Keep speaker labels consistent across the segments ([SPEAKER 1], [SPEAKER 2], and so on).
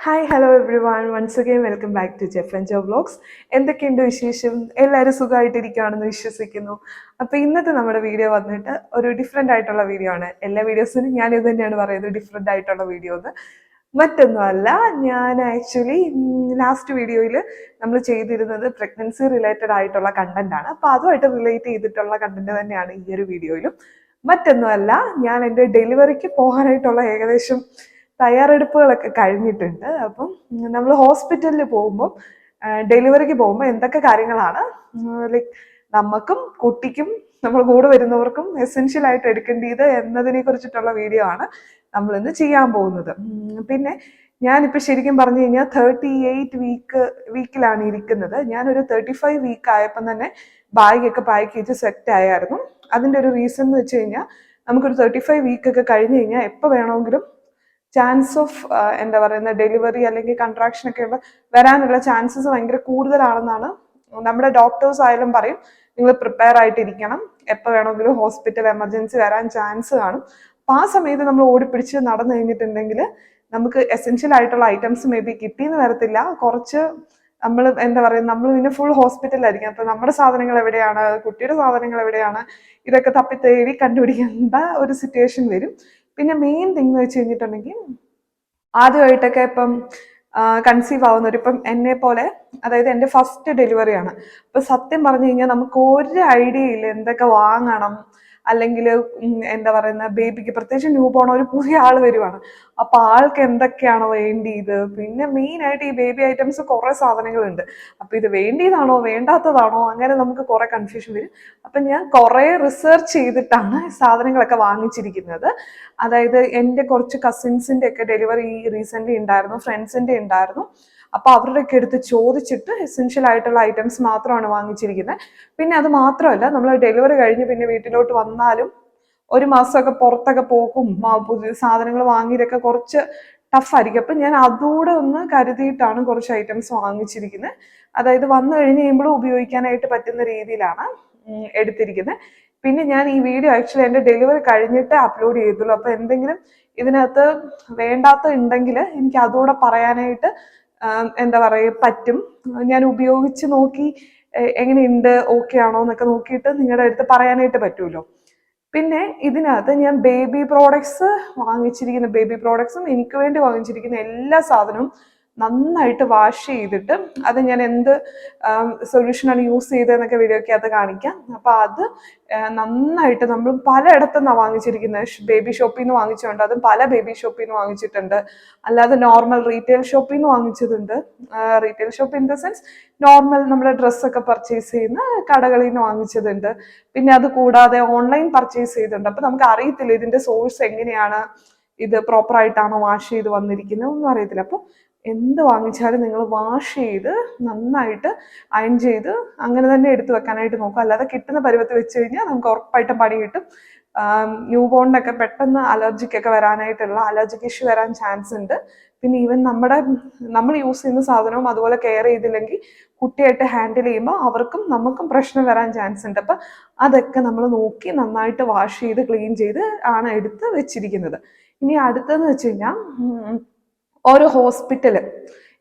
[SPEAKER 1] Hi hello everyone once again welcome back to Jeff and Jo vlogs. എന്തൊക്കെയുണ്ട് വിശേഷം? എല്ലാവരും സുഖമായിട്ടിരിക്കുകയാണെന്ന് വിശ്വസിക്കുന്നു. അപ്പോൾ ഇന്നത്തെ നമ്മുടെ വീഡിയോ വന്നിട്ട് ഒരു ഡിഫറെൻ്റ് ആയിട്ടുള്ള വീഡിയോ ആണ്. എല്ലാ വീഡിയോസിനും ഞാൻ ഇത് തന്നെയാണ് പറയുന്നത്, ഡിഫറെൻ്റ് ആയിട്ടുള്ള വീഡിയോ എന്ന്. മറ്റൊന്നുമല്ല, ഞാൻ ആക്ച്വലി ലാസ്റ്റ് വീഡിയോയിൽ നമ്മൾ ചെയ്തിരുന്നത് പ്രഗ്നൻസി റിലേറ്റഡ് ആയിട്ടുള്ള കണ്ടന്റ് ആണ്. അപ്പോൾ അതുമായിട്ട് റിലേറ്റ് ചെയ്തിട്ടുള്ള കണ്ടന്റ് തന്നെയാണ് ഈ ഒരു വീഡിയോയിലും. മറ്റൊന്നുമല്ല, ഞാൻ എൻ്റെ ഡെലിവറിക്ക് പോകാനായിട്ടുള്ള ഏകദേശം തയ്യാറെടുപ്പുകളൊക്കെ കഴിഞ്ഞിട്ടുണ്ട്. അപ്പം നമ്മൾ ഹോസ്പിറ്റലിൽ പോകുമ്പോൾ ഡെലിവറിക്ക് പോകുമ്പോൾ എന്തൊക്കെ കാര്യങ്ങളാണ് ലൈക്ക് നമുക്കും കുട്ടിക്കും നമ്മൾ കൂടെ വരുന്നവർക്കും എസെൻഷ്യൽ ആയിട്ട് എടുക്കേണ്ടത് എന്നതിനെ കുറിച്ചിട്ടുള്ള വീഡിയോ ആണ് നമ്മൾ ഇന്ന് ചെയ്യാൻ പോകുന്നത്. പിന്നെ ഞാനിപ്പോൾ ശരിക്കും പറഞ്ഞു കഴിഞ്ഞാൽ 38 വീക്കിലാണ് ഇരിക്കുന്നത്. ഞാനൊരു 35 വീക്ക് ആയപ്പം തന്നെ ബാഗൊക്കെ പാക്ക് ചെയ്ത് സെറ്റ് ആയായിരുന്നു. അതിൻ്റെ ഒരു റീസൺ എന്ന് വെച്ച് കഴിഞ്ഞാൽ നമുക്കൊരു 35 വീക്കൊക്കെ കഴിഞ്ഞ് കഴിഞ്ഞാൽ എപ്പോൾ വേണമെങ്കിലും ചാൻസ് ഓഫ് എന്താ പറയുന്ന ഡെലിവറി അല്ലെങ്കിൽ കൺട്രാക്ഷൻ ഒക്കെ വരാനുള്ള ചാൻസസ് ഭയങ്കര കൂടുതലാണെന്നാണ് നമ്മുടെ ഡോക്ടേഴ്സ് ആയാലും പറയും. നിങ്ങൾ പ്രിപ്പയർ ആയിട്ടിരിക്കണം, എപ്പോൾ വേണമെങ്കിലും ഹോസ്പിറ്റൽ എമർജൻസി വരാൻ ചാൻസ് കാണും. അപ്പം ആ സമയത്ത് നമ്മൾ ഓടിപ്പിടിച്ച് നടന്നു കഴിഞ്ഞിട്ടുണ്ടെങ്കിൽ നമുക്ക് എസെൻഷ്യൽ ആയിട്ടുള്ള ഐറ്റംസ് മേ ബി കിട്ടിയെന്ന് വരത്തില്ല. കുറച്ച് നമ്മൾ എന്താ പറയുക, നമ്മൾ പിന്നെ ഫുൾ ഹോസ്പിറ്റലിലായിരിക്കും. അപ്പം നമ്മുടെ സാധനങ്ങൾ എവിടെയാണ്, കുട്ടിയുടെ സാധനങ്ങൾ എവിടെയാണ്, ഇതൊക്കെ തപ്പിത്തേടി കണ്ടുപിടിക്കേണ്ട ഒരു സിറ്റുവേഷൻ വരും. പിന്നെ മെയിൻ തിങ് എന്ന് വെച്ച് കഴിഞ്ഞിട്ടുണ്ടെങ്കിൽ ആദ്യമായിട്ടൊക്കെ ഇപ്പം കൺസീവ് ആവുന്നവർ, ഇപ്പം എന്നെ പോലെ, അതായത് എൻ്റെ ഫസ്റ്റ് ഡെലിവറിയാണ്. അപ്പൊ സത്യം പറഞ്ഞു കഴിഞ്ഞാൽ നമുക്ക് ഒരു ഐഡിയ ഇല്ല എന്തൊക്കെ വാങ്ങണം, അല്ലെങ്കിൽ എന്താ പറയുന്ന ബേബിക്ക് പ്രത്യേകിച്ച് ന്യൂ ബോൺ ഒരു പുതിയ ആൾ വരുവാണ്. അപ്പൊ ആൾക്ക് എന്തൊക്കെയാണോ വേണ്ടിയത്. പിന്നെ മെയിൻ ആയിട്ട് ഈ ബേബി ഐറ്റംസ് കുറെ സാധനങ്ങളുണ്ട്. അപ്പൊ ഇത് വേണ്ടിയതാണോ വേണ്ടാത്തതാണോ, അങ്ങനെ നമുക്ക് കുറെ കൺഫ്യൂഷൻ വരും. അപ്പൊ ഞാൻ കുറെ റിസർച്ച് ചെയ്തിട്ടാണ് സാധനങ്ങളൊക്കെ വാങ്ങിച്ചിരിക്കുന്നത്. അതായത് എൻ്റെ കുറച്ച് കസിൻസിന്റെ ഒക്കെ ഡെലിവറി റീസെന്റ് ഉണ്ടായിരുന്നു, ഫ്രണ്ട്സിന്റെ ഉണ്ടായിരുന്നു. അപ്പൊ അവരുടെയൊക്കെ എടുത്ത് ചോദിച്ചിട്ട് എസെൻഷ്യൽ ആയിട്ടുള്ള ഐറ്റംസ് മാത്രമാണ് വാങ്ങിച്ചിരിക്കുന്നത്. പിന്നെ അത് മാത്രമല്ല, നമ്മൾ ഡെലിവറി കഴിഞ്ഞ് പിന്നെ വീട്ടിലോട്ട് വന്നാലും ഒരു മാസമൊക്കെ പുറത്തൊക്കെ പോക്കും പുതിയ സാധനങ്ങൾ വാങ്ങിയതൊക്കെ കുറച്ച് ടഫായിരിക്കും. അപ്പം ഞാൻ അതുകൂടെ ഒന്ന് കരുതിയിട്ടാണ് കുറച്ച് ഐറ്റംസ് വാങ്ങിച്ചിരിക്കുന്നത്. അതായത് വന്നു കഴിഞ്ഞ് കഴിയുമ്പോഴും ഉപയോഗിക്കാനായിട്ട് പറ്റുന്ന രീതിയിലാണ് എടുത്തിരിക്കുന്നത്. പിന്നെ ഞാൻ ഈ വീഡിയോ ആക്ച്വലി എൻ്റെ ഡെലിവറി കഴിഞ്ഞിട്ട് അപ്ലോഡ് ചെയ്തുള്ളൂ. അപ്പം എന്തെങ്കിലും ഇതിനകത്ത് വേണ്ടാത്ത ഉണ്ടെങ്കിൽ എനിക്ക് അതുകൂടെ പറയാനായിട്ട് എന്താ പറയുക പറ്റും. ഞാൻ ഉപയോഗിച്ച് നോക്കി എങ്ങനെയുണ്ട്, ഓക്കെ ആണോ എന്നൊക്കെ നോക്കിയിട്ട് നിങ്ങളുടെ അടുത്ത് പറയാനായിട്ട് പറ്റുമല്ലോ. പിന്നെ ഇതിനകത്ത് ഞാൻ ബേബി പ്രോഡക്ട്സ് വാങ്ങിച്ചിരിക്കുന്ന, ബേബി പ്രോഡക്ട്സും എനിക്ക് വേണ്ടി വാങ്ങിച്ചിരിക്കുന്ന എല്ലാ സാധനവും നന്നായിട്ട് വാഷ് ചെയ്തിട്ട് അത് ഞാൻ എന്ത് സൊല്യൂഷനാണ് യൂസ് ചെയ്തതെന്നൊക്കെ വീഡിയോയ്ക്ക് അത് കാണിക്കാം. അപ്പൊ അത് നന്നായിട്ട് നമ്മൾ പലയിടത്തുനിന്നാണ് വാങ്ങിച്ചിരിക്കുന്നത്. ബേബി ഷോപ്പിൽ നിന്ന് വാങ്ങിച്ചിട്ടുണ്ട്, അതും പല ബേബി ഷോപ്പിൽ നിന്ന് വാങ്ങിച്ചിട്ടുണ്ട്. അല്ലാതെ നോർമൽ റീറ്റെയിൽ ഷോപ്പിൽ നിന്ന് വാങ്ങിച്ചതുണ്ട്. Retail shop in the sense normal നമ്മുടെ ഡ്രസ്സൊക്കെ പർച്ചേസ് ചെയ്യുന്ന കടകളിൽ നിന്ന് വാങ്ങിച്ചതുണ്ട്. പിന്നെ അത് കൂടാതെ ഓൺലൈൻ പർച്ചേസ് ചെയ്തിട്ടുണ്ട്. അപ്പൊ നമുക്ക് അറിയത്തില്ല ഇതിന്റെ സോഴ്സ് എങ്ങനെയാണ്, ഇത് പ്രോപ്പർ ആയിട്ടാണോ വാഷ് ചെയ്ത് വന്നിരിക്കുന്നത് ഒന്നും അറിയത്തില്ല. അപ്പൊ എന്ത് വാങ്ങിച്ചാലും നിങ്ങൾ വാഷ് ചെയ്ത് നന്നായിട്ട് അയൺ ചെയ്ത് അങ്ങനെ തന്നെ എടുത്തു വെക്കാനായിട്ട് നോക്കുക. അല്ലാതെ കിട്ടുന്ന പരുവത്ത് വെച്ച് കഴിഞ്ഞാൽ നമുക്ക് ഉറപ്പായിട്ടും പണി കിട്ടും. ന്യൂ ബോണിനൊക്കെ പെട്ടെന്ന് അലർജിക്കൊക്കെ വരാനായിട്ടുള്ള അലർജിക് ഇഷ്യൂ വരാൻ ചാൻസ് ഉണ്ട്. പിന്നെ ഈവൻ നമ്മൾ യൂസ് ചെയ്യുന്ന സാധനവും അതുപോലെ കെയർ ചെയ്തില്ലെങ്കിൽ കുട്ടിയായിട്ട് ഹാൻഡിൽ ചെയ്യുമ്പോൾ അവർക്കും നമുക്കും പ്രശ്നം വരാൻ ചാൻസ് ഉണ്ട്. അപ്പം അതൊക്കെ നമ്മൾ നോക്കി നന്നായിട്ട് വാഷ് ചെയ്ത് ക്ലീൻ ചെയ്ത് ആണ് എടുത്ത് വെച്ചിരിക്കുന്നത്. ഇനി അടുത്തെന്ന് വെച്ച് കഴിഞ്ഞാൽ ഓരോ ഹോസ്പിറ്റല്,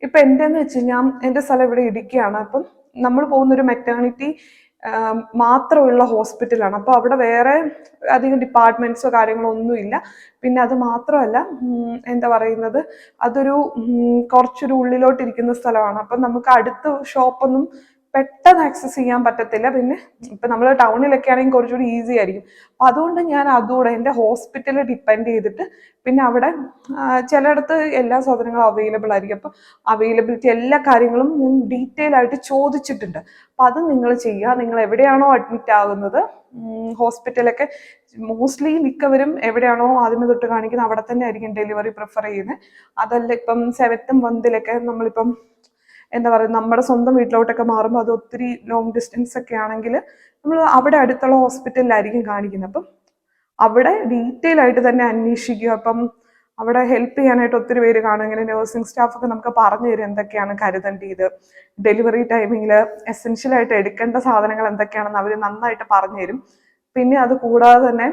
[SPEAKER 1] ഇപ്പൊ എന്തെന്ന് വെച്ച് കഴിഞ്ഞാൽ എൻ്റെ സ്ഥലം ഇവിടെ ഇടുക്കിയാണ്. അപ്പം നമ്മൾ പോകുന്നൊരു മെറ്റേണിറ്റി മാത്രമുള്ള ഹോസ്പിറ്റലാണ്. അപ്പോൾ അവിടെ വേറെ അധികം ഡിപ്പാർട്ട്മെന്റ്സോ കാര്യങ്ങളോ ഒന്നുമില്ല. പിന്നെ അത് മാത്രമല്ല, എന്താ പറയുന്നത്, അതൊരു കുറച്ചൊരു ഉള്ളിലോട്ടിരിക്കുന്ന സ്ഥലമാണ്. അപ്പം നമുക്ക് അടുത്ത് ഷോപ്പൊന്നും പെട്ടെന്ന് ആക്സസ് ചെയ്യാൻ പറ്റത്തില്ല. പിന്നെ ഇപ്പൊ നമ്മൾ ടൗണിലൊക്കെ ആണെങ്കിൽ കുറച്ചുകൂടി ഈസി ആയിരിക്കും. അപ്പൊ അതുകൊണ്ട് ഞാൻ അതുകൂടെ എൻ്റെ ഹോസ്പിറ്റലിൽ ഡിപ്പെൻഡ് ചെയ്തിട്ട്, പിന്നെ അവിടെ ചിലയിടത്ത് എല്ലാ സാധനങ്ങളും അവൈലബിൾ ആയിരിക്കും. അപ്പൊ അവൈലബിലിറ്റി എല്ലാ കാര്യങ്ങളും ഞാൻ ഡീറ്റെയിൽ ആയിട്ട് ചോദിച്ചിട്ടുണ്ട്. അപ്പൊ അത് നിങ്ങൾ ചെയ്യുക. നിങ്ങൾ എവിടെയാണോ അഡ്മിറ്റ് ആകുന്നത്, ഹോസ്പിറ്റലൊക്കെ മോസ്റ്റ്ലി മിക്കവരും എവിടെയാണോ ആദ്യമേ തൊട്ട് കാണിക്കുന്നത് അവിടെ തന്നെ ആയിരിക്കും ഡെലിവറി പ്രിഫർ ചെയ്യുന്നത്. അതല്ല ഇപ്പം 7th മന്തിലൊക്കെ നമ്മളിപ്പം എന്താ പറയുക, നമ്മുടെ സ്വന്തം വീട്ടിലോട്ടൊക്കെ മാറുമ്പോൾ അത് ഒത്തിരി ലോങ് ഡിസ്റ്റൻസ് ഒക്കെ ആണെങ്കിൽ നമ്മൾ അവിടെ അടുത്തുള്ള ഹോസ്പിറ്റലിലായിരിക്കും കാണിക്കുന്നത്. അപ്പം അവിടെ ഡീറ്റെയിൽ ആയിട്ട് തന്നെ അന്വേഷിക്കുക. അപ്പം അവിടെ ഹെൽപ്പ് ചെയ്യാനായിട്ട് ഒത്തിരി പേര് കാണും. ഇങ്ങനെ നഴ്സിംഗ് സ്റ്റാഫൊക്കെ നമുക്ക് പറഞ്ഞു തരും എന്തൊക്കെയാണ് കരുതേണ്ടത്, ഡെലിവറി ടൈമിങ്ങിൽ എസെൻഷ്യൽ ആയിട്ട് എടുക്കേണ്ട സാധനങ്ങൾ എന്തൊക്കെയാണെന്ന് അവർ നന്നായിട്ട് പറഞ്ഞു തരും. പിന്നെ അത് കൂടാതെ തന്നെ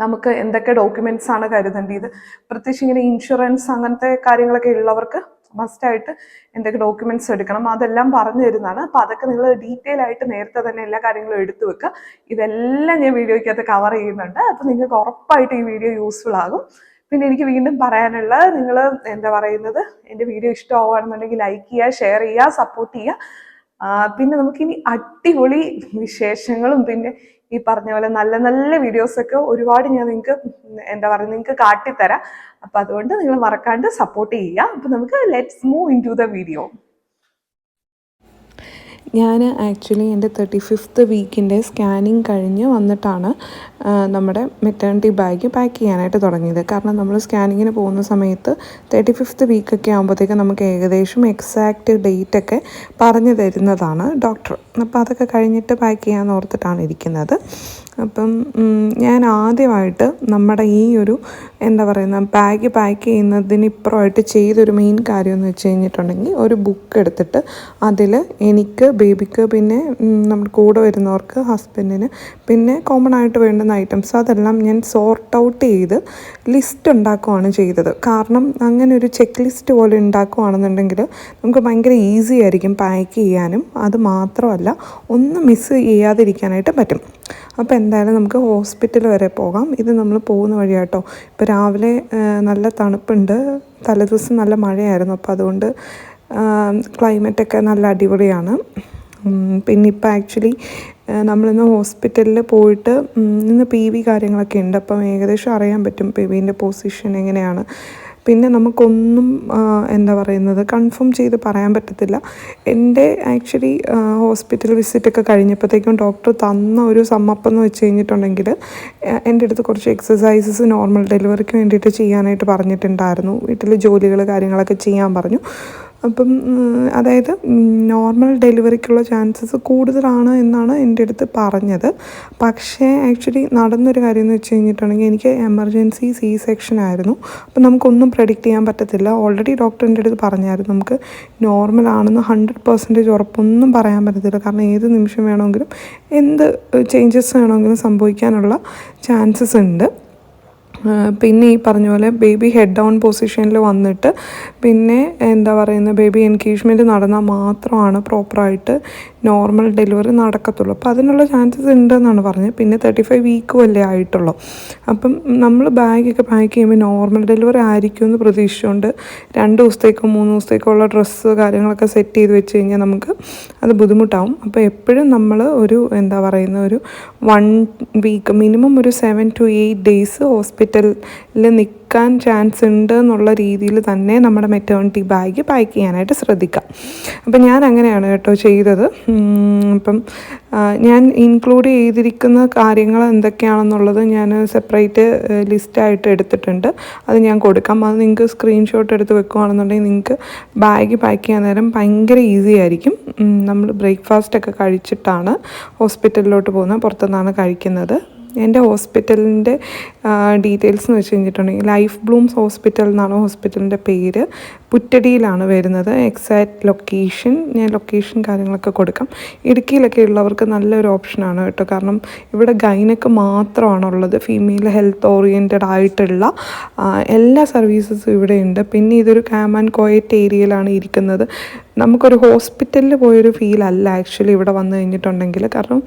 [SPEAKER 1] നമുക്ക് എന്തൊക്കെ ഡോക്യുമെന്റ്സ് ആണ് കരുതേണ്ടത്, പ്രത്യേകിച്ച് ഇങ്ങനെ ഇൻഷുറൻസ് അങ്ങനത്തെ കാര്യങ്ങളൊക്കെ ഉള്ളവർക്ക് മസ്റ്റായിട്ട് എന്തൊക്കെ ഡോക്യുമെന്റ്സ് എടുക്കണം അതെല്ലാം പറഞ്ഞു തരുന്നതാണ്. അപ്പം അതൊക്കെ നിങ്ങൾ ഡീറ്റെയിൽ ആയിട്ട് നേരത്തെ തന്നെ എല്ലാ കാര്യങ്ങളും എടുത്തു വെക്കുക. ഇതെല്ലാം ഞാൻ വീഡിയോയ്ക്കകത്ത് കവർ ചെയ്യുന്നുണ്ട്. അപ്പം നിങ്ങൾക്ക് ഉറപ്പായിട്ട് ഈ വീഡിയോ യൂസ്ഫുൾ ആകും. പിന്നെ എനിക്ക് വീണ്ടും പറയാനുള്ള, നിങ്ങൾ എന്താ പറയുന്നത്, എൻ്റെ വീഡിയോ ഇഷ്ടമാവുകയാണെന്നുണ്ടെങ്കിൽ ലൈക്ക് ചെയ്യുക, ഷെയർ ചെയ്യുക, സപ്പോർട്ട് ചെയ്യുക. പിന്നെ നമുക്കിനി അടിപൊളി വിശേഷങ്ങളും പിന്നെ ഈ പറഞ്ഞ പോലെ നല്ല നല്ല വീഡിയോസൊക്കെ ഒരുപാട് ഞാൻ നിങ്ങൾക്ക് എന്താ പറയുക നിങ്ങൾക്ക് കാട്ടിത്തരാം. അപ്പം അതുകൊണ്ട് നിങ്ങൾ മറക്കാണ്ട് സപ്പോർട്ട് ചെയ്യുക. അപ്പം നമുക്ക് let's move into the video.
[SPEAKER 2] ഞാൻ ആക്ച്വലി എൻ്റെ 35th വീക്കിൻ്റെ സ്കാനിങ് കഴിഞ്ഞ് വന്നിട്ടാണ് നമ്മുടെ മെറ്റേണിറ്റി ബാഗ് പാക്ക് ചെയ്യാനായിട്ട് തുടങ്ങിയത്. കാരണം നമ്മൾ സ്കാനിങ്ങിന് പോകുന്ന സമയത്ത് 35th വീക്കൊക്കെ ആകുമ്പോഴത്തേക്ക് നമുക്ക് ഏകദേശം എക്സാക്റ്റ് ഡേറ്റൊക്കെ പറഞ്ഞു തരുന്നതാണ് ഡോക്ടർ. അപ്പോൾ അതൊക്കെ കഴിഞ്ഞിട്ട് പാക്ക് ചെയ്യാമെന്ന് ഓർത്തിട്ടാണ് ഇരിക്കുന്നത്. അപ്പം ഞാൻ ആദ്യമായിട്ട് നമ്മുടെ ഈ ഒരു എന്താ പറയുന്ന ബാഗ് പാക്ക് ചെയ്യുന്നതിന് ഇപ്പുറമായിട്ട് ചെയ്തൊരു മെയിൻ കാര്യം എന്ന് വെച്ച് കഴിഞ്ഞിട്ടുണ്ടെങ്കിൽ ഒരു ബുക്ക് എടുത്തിട്ട് അതിൽ എനിക്ക്, ബേബിക്ക്, പിന്നെ നമ്മുടെ കൂടെ വരുന്നവർക്ക്, ഹസ്ബൻഡിന്, പിന്നെ കോമൺ ആയിട്ട് വേണ്ടുന്ന ഐറ്റംസ് അതെല്ലാം ഞാൻ സോർട്ട് ഔട്ട് ചെയ്ത് ലിസ്റ്റ് ഉണ്ടാക്കുകയാണ് ചെയ്തത്. കാരണം അങ്ങനെ ഒരു ചെക്ക് ലിസ്റ്റ് പോലെ ഉണ്ടാക്കുകയാണെന്നുണ്ടെങ്കിൽ നമുക്ക് ഭയങ്കര ഈസി ആയിരിക്കും പാക്ക് ചെയ്യാനും. അത് മാത്രമല്ല ഒന്നും മിസ് ചെയ്യാതിരിക്കാനായിട്ട് പറ്റും. അപ്പോൾ എന്തായാലും നമുക്ക് ഹോസ്പിറ്റൽ വരെ പോകാം. ഇത് നമ്മൾ പോകുന്ന വഴിയാട്ടോ. ഇപ്പോൾ രാവിലെ നല്ല തണുപ്പുണ്ട്, തലേദിവസം നല്ല മഴയായിരുന്നു. അപ്പോൾ അതുകൊണ്ട് ക്ലൈമറ്റൊക്കെ നല്ല അടിപൊളിയാണ്. പിന്നെ ഇപ്പോൾ ആക്ച്വലി നമ്മളിന്ന് ഹോസ്പിറ്റലിൽ പോയിട്ട് ഇന്ന് PV കാര്യങ്ങളൊക്കെ ഉണ്ട്. അപ്പം ഏകദേശം അറിയാൻ പറ്റും PVൻ്റെ പൊസിഷൻ എങ്ങനെയാണ്. പിന്നെ നമുക്കൊന്നും എന്താ പറയുന്നത് കൺഫേം ചെയ്ത് പറയാൻ പറ്റത്തില്ല. എൻ്റെ ആക്ച്വലി ഹോസ്പിറ്റൽ വിസിറ്റൊക്കെ കഴിഞ്ഞപ്പോഴത്തേക്കും ഡോക്ടർ തന്ന ഒരു സമ്മപ്പം എന്ന് വെച്ച് കഴിഞ്ഞിട്ടുണ്ടെങ്കിൽ എൻ്റെ അടുത്ത് കുറച്ച് എക്സസൈസസ് നോർമൽ ഡെലിവറിക്ക് വേണ്ടിയിട്ട് ചെയ്യാനായിട്ട് പറഞ്ഞിട്ടുണ്ടായിരുന്നു. വീട്ടിൽ ജോലികൾ കാര്യങ്ങളൊക്കെ ചെയ്യാൻ പറഞ്ഞു. അപ്പം അതായത് നോർമൽ ഡെലിവറിക്കുള്ള ചാൻസസ് കൂടുതലാണ് എന്നാണ് എൻ്റെ അടുത്ത് പറഞ്ഞത്. പക്ഷേ ആക്ച്വലി നടന്നൊരു കാര്യം എന്ന് വെച്ച് കഴിഞ്ഞിട്ടുണ്ടെങ്കിൽ എനിക്ക് എമർജൻസി C-സെക്ഷൻ ആയിരുന്നു. അപ്പം നമുക്കൊന്നും പ്രെഡിക്റ്റ് ചെയ്യാൻ പറ്റത്തില്ല. ഓൾറെഡി ഡോക്ടർ എൻ്റെ അടുത്ത് പറഞ്ഞായിരുന്നു നമുക്ക് നോർമലാണെന്ന് 100% ഉറപ്പൊന്നും പറയാൻ പറ്റത്തില്ല. കാരണം ഏത് നിമിഷം വേണമെങ്കിലും എന്ത് ചേഞ്ചസ് വേണമെങ്കിലും സംഭവിക്കാനുള്ള ചാൻസസ് ഉണ്ട്. പിന്നെ ഈ പറഞ്ഞ പോലെ ബേബി ഹെഡ് ഡൗൺ പൊസിഷനിൽ വന്നിട്ട് പിന്നെ എന്താ പറയുന്നത് ബേബി എൻഗേജ്മെൻറ്റ് നടന്നാൽ മാത്രമാണ് പ്രോപ്പറായിട്ട് നോർമൽ ഡെലിവറി നടക്കത്തുള്ളൂ. അപ്പോൾ അതിനുള്ള ചാൻസസ് ഉണ്ടെന്നാണ് പറഞ്ഞത്. പിന്നെ 35 വീക്കും അല്ലേ ആയിട്ടുള്ളൂ. അപ്പം നമ്മൾ ബാഗൊക്കെ പാക്ക് ചെയ്യുമ്പോൾ നോർമൽ ഡെലിവറി ആയിരിക്കും എന്ന് പ്രതീക്ഷിച്ചുകൊണ്ട് 2 ദിവസത്തേക്കോ 3 ദിവസത്തേക്കോ ഉള്ള ഡ്രസ്സ് കാര്യങ്ങളൊക്കെ സെറ്റ് ചെയ്ത് വെച്ച് കഴിഞ്ഞാൽ നമുക്ക് അത് ബുദ്ധിമുട്ടാവും. അപ്പോൾ എപ്പോഴും നമ്മൾ ഒരു എന്താ പറയുന്ന ഒരു 1 വീക്ക് മിനിമം ഒരു 7 to 8 days ഹോസ്പിറ്റലിൽ നിൽക്കാൻ ചാൻസ് ഉണ്ട് എന്നുള്ള രീതിയിൽ തന്നെ നമ്മുടെ മെറ്റേണിറ്റി ബാഗ് പാക്ക് ചെയ്യാനായിട്ട് ശ്രദ്ധിക്കാം. അപ്പം ഞാൻ അങ്ങനെയാണ് കേട്ടോ ചെയ്തത്. അപ്പം ഞാൻ ഇൻക്ലൂഡ് ചെയ്തിരിക്കുന്ന കാര്യങ്ങൾ എന്തൊക്കെയാണെന്നുള്ളത് ഞാൻ സെപ്പറേറ്റ് ലിസ്റ്റായിട്ട് എടുത്തിട്ടുണ്ട്. അത് ഞാൻ കൊടുക്കാം. അത് നിങ്ങൾക്ക് സ്ക്രീൻഷോട്ട് എടുത്ത് വെക്കുകയാണെന്നുണ്ടെങ്കിൽ നിങ്ങൾക്ക് ബാഗ് പാക്ക് ചെയ്യാൻ നേരം ഭയങ്കര ഈസി ആയിരിക്കും. നമ്മൾ ബ്രേക്ക്ഫാസ്റ്റൊക്കെ കഴിച്ചിട്ടാണ് ഹോസ്പിറ്റലിലോട്ട് പോകുന്നത്, പുറത്തുനിന്നാണ് കഴിക്കുന്നത്. എൻ്റെ ഹോസ്പിറ്റലിൻ്റെ ഡീറ്റെയിൽസ് എന്ന് വെച്ച് കഴിഞ്ഞിട്ടുണ്ടെങ്കിൽ ലൈഫ് ബ്ലൂംസ് ഹോസ്പിറ്റൽ എന്നാണ് ഹോസ്പിറ്റലിൻ്റെ പേര്. പുറ്റടിയിലാണ് വരുന്നത്. എക്സാക്റ്റ് ലൊക്കേഷൻ ഞാൻ ലൊക്കേഷൻ കാര്യങ്ങളൊക്കെ കൊടുക്കാം. ഇടുക്കിയിലൊക്കെ ഉള്ളവർക്ക് നല്ലൊരു ഓപ്ഷനാണ് കേട്ടോ. കാരണം ഇവിടെ ഗൈനക്ക് മാത്രമാണുള്ളത്. ഫീമെയിൽ ഹെൽത്ത് ഓറിയൻറ്റഡ് ആയിട്ടുള്ള എല്ലാ സർവീസസും ഇവിടെയുണ്ട്. പിന്നെ ഇതൊരു കാം ആൻഡ് ക്വയറ്റ് ഏരിയയിലാണ് ഇരിക്കുന്നത്. നമുക്കൊരു ഹോസ്പിറ്റലിൽ പോയൊരു ഫീൽ അല്ല ആക്ച്വലി ഇവിടെ വന്നു കഴിഞ്ഞിട്ടുണ്ടെങ്കിൽ. കാരണം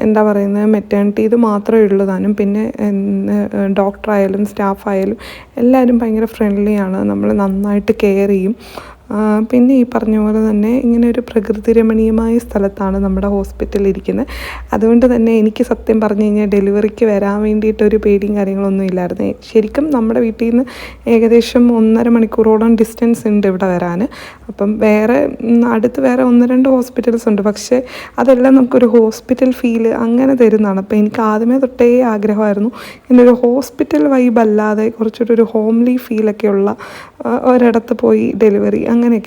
[SPEAKER 2] എന്താ പറയുന്നത് മെറ്റേണിറ്റി ഇത് മാത്രമേ ഉള്ളതാനും പിന്നെ ഡോക്ടറായാലും സ്റ്റാഫായാലും എല്ലാവരും ഭയങ്കര ഫ്രണ്ട്ലിയാണ്. നമ്മൾ നന്നായിട്ട് കെയർ ചെയ്യും. പിന്നെ ഈ പറഞ്ഞ പോലെ തന്നെ ഇങ്ങനെ ഒരു പ്രകൃതി രമണീയമായ സ്ഥലത്താണ് നമ്മുടെ ഹോസ്പിറ്റലിൽ ഇരിക്കുന്നത്. അതുകൊണ്ട് തന്നെ എനിക്ക് സത്യം പറഞ്ഞു കഴിഞ്ഞാൽ ഡെലിവറിക്ക് വരാൻ വേണ്ടിയിട്ടൊരു പേടിയും കാര്യങ്ങളൊന്നും ഇല്ലായിരുന്നു. ശരിക്കും നമ്മുടെ വീട്ടിൽ നിന്ന് ഏകദേശം 1.5 മണിക്കൂറോളം ഡിസ്റ്റൻസ് ഉണ്ട് ഇവിടെ വരാൻ. അപ്പം അടുത്ത് വേറെ 1-2 ഹോസ്പിറ്റൽസ് ഉണ്ട്. പക്ഷേ അതെല്ലാം നമുക്കൊരു ഹോസ്പിറ്റൽ ഫീല് അങ്ങനെ തരുന്നതാണ്. അപ്പോൾ എനിക്ക് ആദ്യമേ തൊട്ടേ ആഗ്രഹമായിരുന്നു ഇങ്ങനൊരു ഹോസ്പിറ്റൽ വൈബ് അല്ലാതെ കുറച്ചൊരു ഹോംലി ഫീലൊക്കെയുള്ള ഒരിടത്ത് പോയി ഡെലിവറി അങ്ങനെ